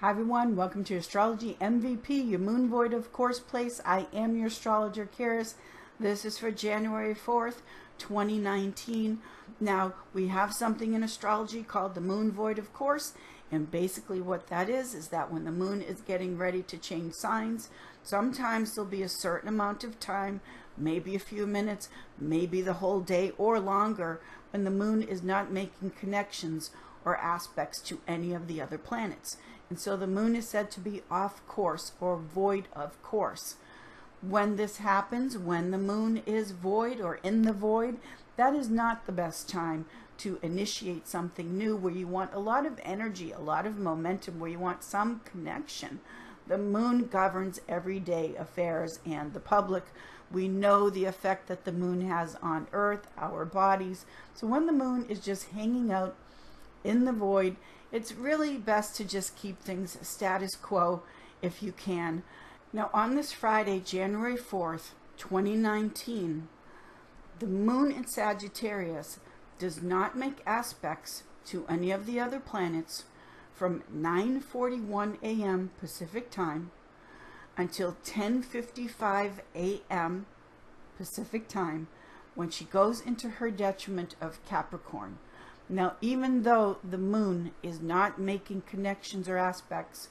Hi everyone, welcome to Astrology MVP, your moon void of course place. I am your astrologer, Karis. This is for January 4th, 2019. Now, we have something in astrology called the moon void of course, and basically what that is that when the moon is getting ready to change signs, sometimes there'll be a certain amount of time, maybe a few minutes, maybe the whole day or longer, when the moon is not making connections or aspects to any of the other planets. And so the moon is said to be off course or void of course. When this happens, when the moon is void or in the void, that is not the best time to initiate something new where you want a lot of energy, a lot of momentum, where you want some connection. The moon governs everyday affairs and the public. We know the effect that the moon has on Earth, our bodies. So when the moon is just hanging out in the void, it's really best to just keep things status quo if you can. Now on this Friday, January 4th, 2019, the moon in Sagittarius does not make aspects to any of the other planets from 9:41 a.m. Pacific time until 10:55 a.m. Pacific time, when she goes into her detriment of Capricorn. Now, even though the moon is not making connections or aspects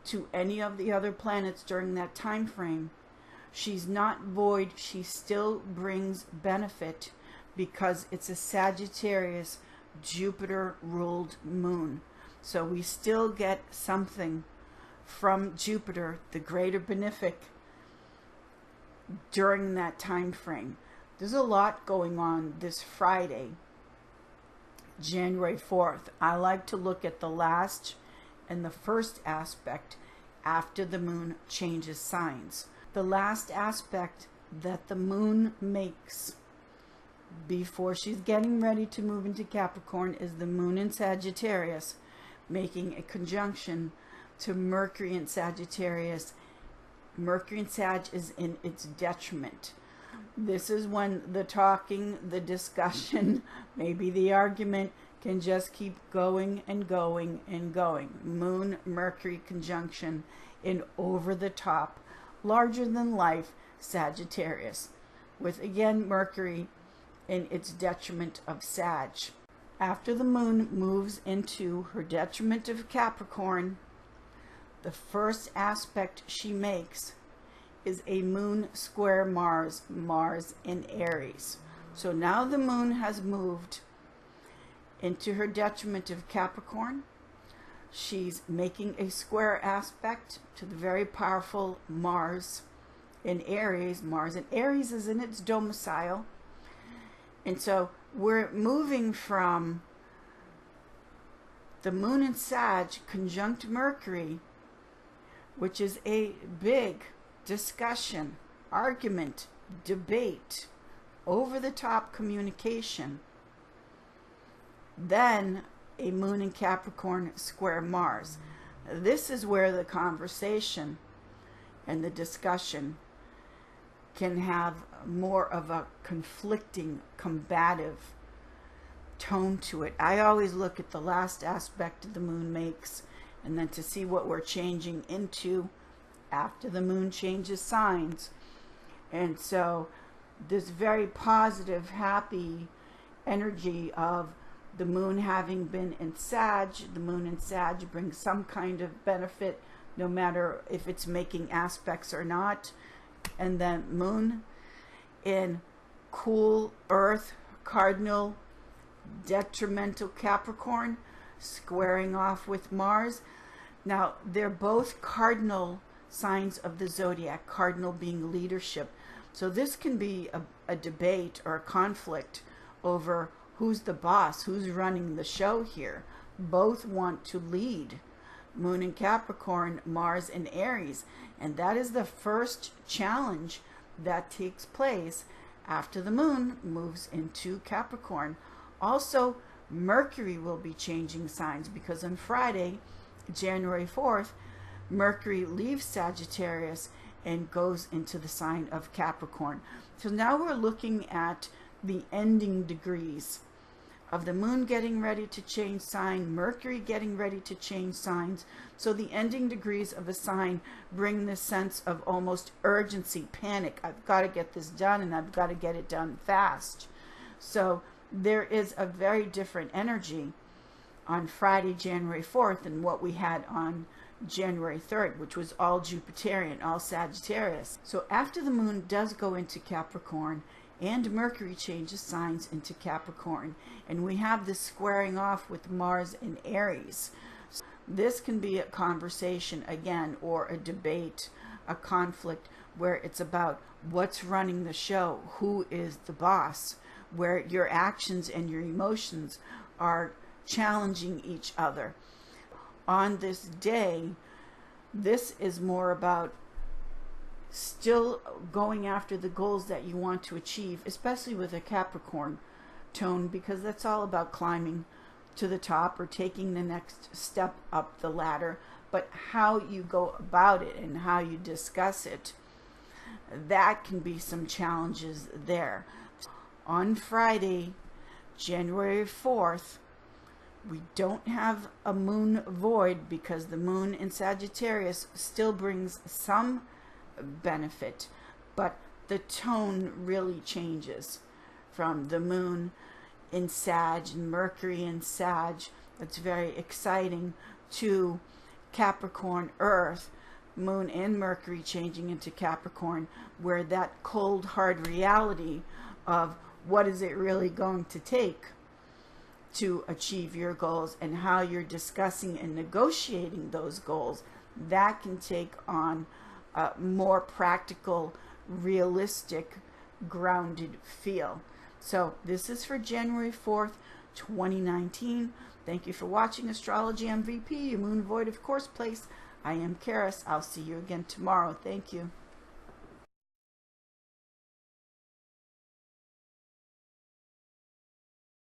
to any of the other planets during that time frame, she's not void. She still brings benefit because it's a Sagittarius, Jupiter-ruled moon. So we still get something from Jupiter, the greater benefic, during that time frame. There's a lot going on this Friday, January 4th. I like to look at the last and the first aspect after the moon changes signs. The last aspect that the moon makes before she's getting ready to move into Capricorn is the moon in Sagittarius, making a conjunction to Mercury in Sagittarius. Mercury in Sag is in its detriment. This is when the talking, the discussion, maybe the argument can just keep going and going and going. Moon Mercury conjunction in over the top, larger than life Sagittarius, with again Mercury in its detriment of Sag. After the moon moves into her detriment of Capricorn, the first aspect she makes is a moon square Mars, Mars in Aries. So now the moon has moved into her detriment of Capricorn. She's making a square aspect to the very powerful Mars in Aries. Mars in Aries is in its domicile. And so we're moving from the moon in Sag conjunct Mercury, which is a big discussion, argument, debate, over-the-top communication, then a moon in Capricorn square Mars. This is where the conversation and the discussion can have more of a conflicting, combative tone to it. I always look at the last aspect the moon makes, and then to see what we're changing into after the moon changes signs. And so this very positive, happy energy of the moon having been in Sag, the moon in Sag brings some kind of benefit, no matter if it's making aspects or not. And then moon in cool Earth, cardinal, detrimental Capricorn, squaring off with Mars. Now, they're both cardinal signs of the zodiac, cardinal being leadership. So this can be a debate or a conflict over who's the boss, who's running the show here. Both want to lead. Moon in Capricorn, Mars in Aries. And that is the first challenge that takes place after the moon moves into Capricorn. Also, Mercury will be changing signs because on Friday, January 4th, Mercury leaves Sagittarius and goes into the sign of Capricorn. So now we're looking at the ending degrees of the moon getting ready to change sign, Mercury getting ready to change signs. So the ending degrees of a sign bring this sense of almost urgency, panic. I've got to get this done, and I've got to get it done fast. So there is a very different energy on Friday, January 4th, than what we had on January 3rd, which was all Jupiterian, all Sagittarius. So after the moon does go into Capricorn, and Mercury changes signs into Capricorn, and we have this squaring off with Mars in Aries. So this can be a conversation again, or a debate, a conflict, where it's about what's running the show, who is the boss, where your actions and your emotions are challenging each other. On this day, this is more about still going after the goals that you want to achieve, especially with a Capricorn tone, because that's all about climbing to the top or taking the next step up the ladder. But how you go about it and how you discuss it, that can be some challenges there. On Friday, January 4th, we don't have a moon void, because the moon in Sagittarius still brings some benefit, but the tone really changes from the moon in Sag and Mercury in Sag. That's very exciting, to Capricorn Earth, moon and Mercury changing into Capricorn, where that cold hard reality of what is it really going to take to achieve your goals, and how you're discussing and negotiating those goals, that can take on a more practical, realistic, grounded feel. So this is for January 4th, 2019. Thank you for watching Astrology MVP, your moon void of course place. I am Karis. I'll see you again tomorrow. Thank you.